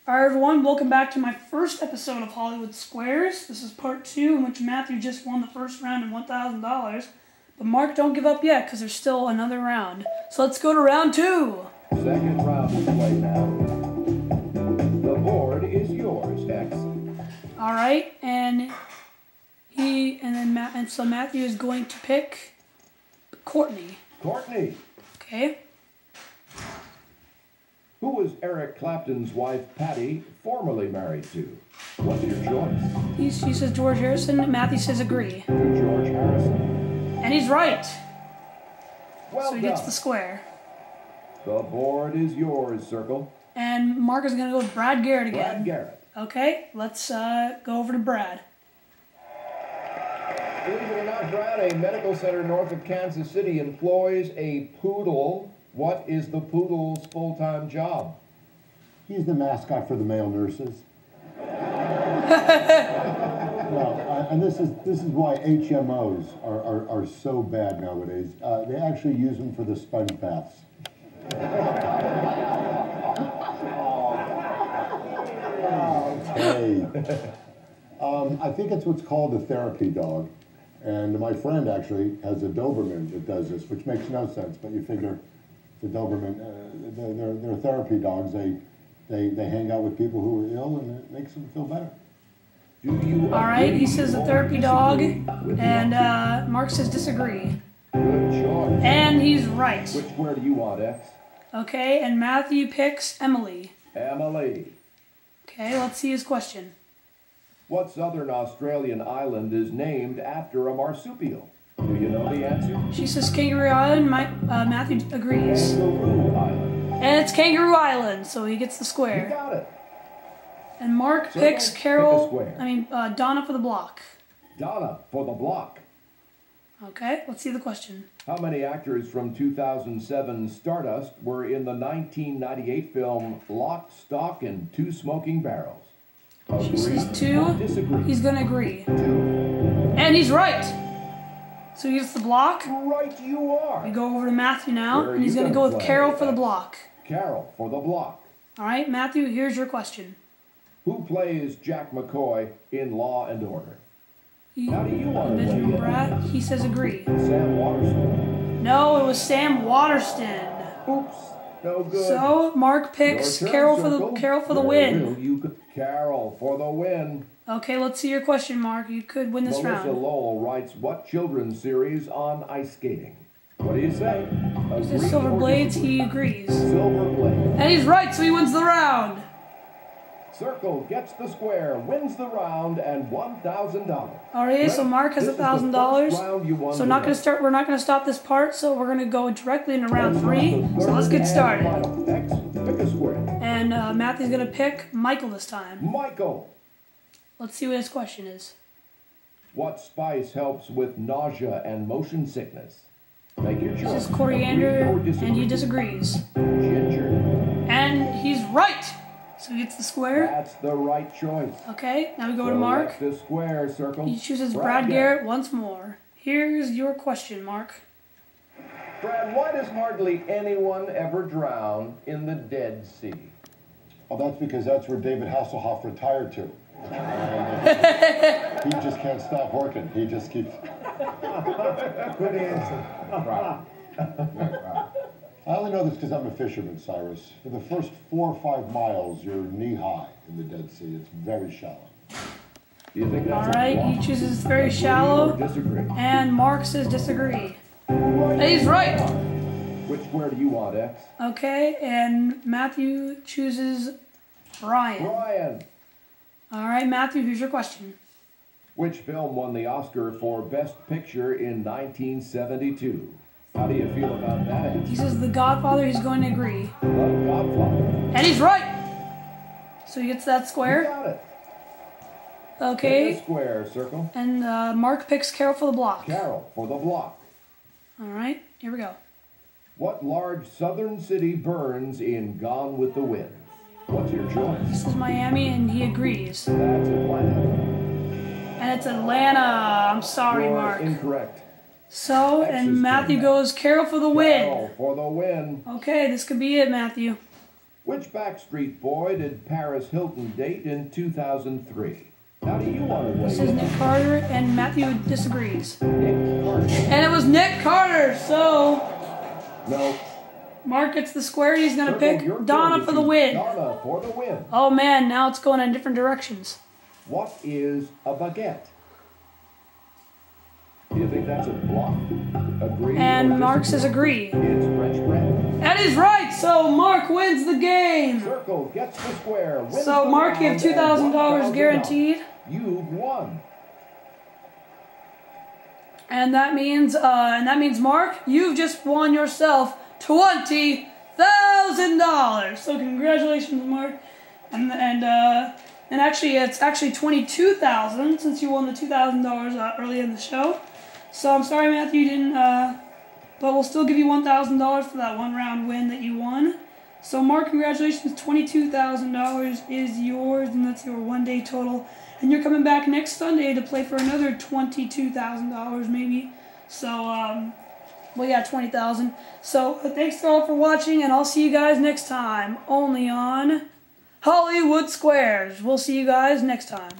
Alright everyone, welcome back to my first episode of Hollywood Squares. This is part 2 in which Matthew just won the first round and $1,000. But Mark, don't give up yet because there's still another round. So let's go to round 2. Second round of play now. The board is yours, X. Alright, so Matthew is going to pick Courtney. Courtney. Okay. Who was Eric Clapton's wife, Patty, formerly married to? What's your choice? She says George Harrison. Matthew says agree. To George Harrison. And he's right. Well So he done. gets the square. The board is yours, Circle. And Mark is going to go with Brad Garrett again. Brad Garrett. Okay, let's go over to Brad. Believe it or not, Brad, a medical center north of Kansas City employs a poodle. What is the poodle's full-time job? He's the mascot for the male nurses. Well, and this is why HMOs are so bad nowadays. They actually use them for the sponge baths. Hey. I think it's what's called a therapy dog. And my friend actually has a Doberman that does this, which makes no sense, but you figure the Doberman, they're therapy dogs. They hang out with people who are ill, and it makes them feel better. Alright, he says a therapy dog, and Mark says disagree. Good choice. And he's right. Which square do you want, X? Okay, and Matthew picks Emily. Emily. Okay, let's see his question. What southern Australian island is named after a marsupial? Do you know the answer? She says Kangaroo Island. Matthew agrees. Kangaroo Island. And it's Kangaroo Island, so he gets the You square. got it. And Mark So picks pick a Carol, square. Donna for the block. Donna for the block. Okay, let's see the question. How many actors from 2007 Stardust were in the 1998 film Lock, Stock, and Two Smoking Barrels? She Agree says or 2. disagree? He's gonna agree. 2. And he's right. So he gets the block. Right you are. We go over to Matthew now, Where are and he's you gonna gonna go with play? Carol for the block. Carol for the block. Alright, Matthew, here's your question. Who plays Jack McCoy in Law and Order? He, How do you want to Benjamin play it? Bratt, he says agree. Sam Waterston. No, it was Sam Waterston. Oops. No good. So Mark picks Your turn, Carol for the Where win. will you go? Carol for the win. Okay, let's see your question, Mark. You could win this Melissa round. Lowell writes what children's series on ice skating? What do you say? He says Agree Silver or Blades. disagree? He agrees. Silver Blades. And he's right, so he wins the round. Circle gets the square, wins the round, and $1,000. Alright, so Mark has This is the first $1,000. round you won So the not gonna race. start. We're not gonna stop this part. So we're gonna go directly into round Let's 3. round the So let's third get and started. final. X, pick a square. And Matthew's gonna pick Michael this time. Michael. Let's see what his question is. What spice helps with nausea and motion sickness? Make your This choice. is coriander, Agree or and disagree? he disagrees. Ginger. And he's right. So he gets the square. That's the right choice. Okay, now we go to So Mark. that's the square, Circle. He chooses Brad Garrett once more. Here's your question, Mark. Brad, why does hardly anyone ever drown in the Dead Sea? Well, that's because that's where David Hasselhoff retired to. He just can't stop working. He just keeps... Good answer. Right. I only know this because I'm a fisherman, Cyrus. For the first 4 or 5 miles, you're knee-high in the Dead Sea. It's very shallow. Do you think that's Alright, a he block? chooses very Agree shallow. or disagree? And Mark says disagree. Right. And he's right. Which square do you want, X? Okay, and Matthew chooses Brian. Brian. Alright, Matthew, here's your question. Which film won the Oscar for Best Picture in 1972? How do you feel about that He answer? says The Godfather, he's going to agree. The Godfather. And he's right! So he gets that You square. got it. Pick a Okay, square, Circle. and Mark picks Carol for the block. Carol for the block. Alright, here we go. What large southern city burns in Gone with the Wind? What's your choice? This is Miami, and he agrees. That's Atlanta. And it's Atlanta. I'm sorry, You're Mark. incorrect. So, X's and Matthew turn. goes Carol for the win. Carol for the win. Okay, this could be it, Matthew. Which Backstreet Boy did Paris Hilton date in 2003? Now, do you want to This weigh is in? Nick Carter, and Matthew disagrees. Nick Carter. And it was Nick Carter, so No. Mark gets the square. He's going to Circle your pick turn Donna to for the choose win. Donna for the win. Oh man, now it's going in different directions. What is a baguette? Do you think that's a bluff? Agree And or Mark disagree? says agree. It's French bread. That is right, so Mark wins the game. Circle gets the square. Wins So the Mark, you have round, and $2,000 $1,000. guaranteed. You've won. And that means Mark, you've just won yourself $20,000. So congratulations, Mark. And actually, it's actually $22,000 since you won the $2,000 early in the show. So I'm sorry, Matthew, you didn't. But we'll still give you $1,000 for that one round win that you won. So Mark, congratulations, $22,000 is yours, and that's your one-day total. And you're coming back next Sunday to play for another $22,000 maybe. So, well, yeah, $20,000. So thanks all for watching, and I'll see you guys next time, only on Hollywood Squares. We'll see you guys next time.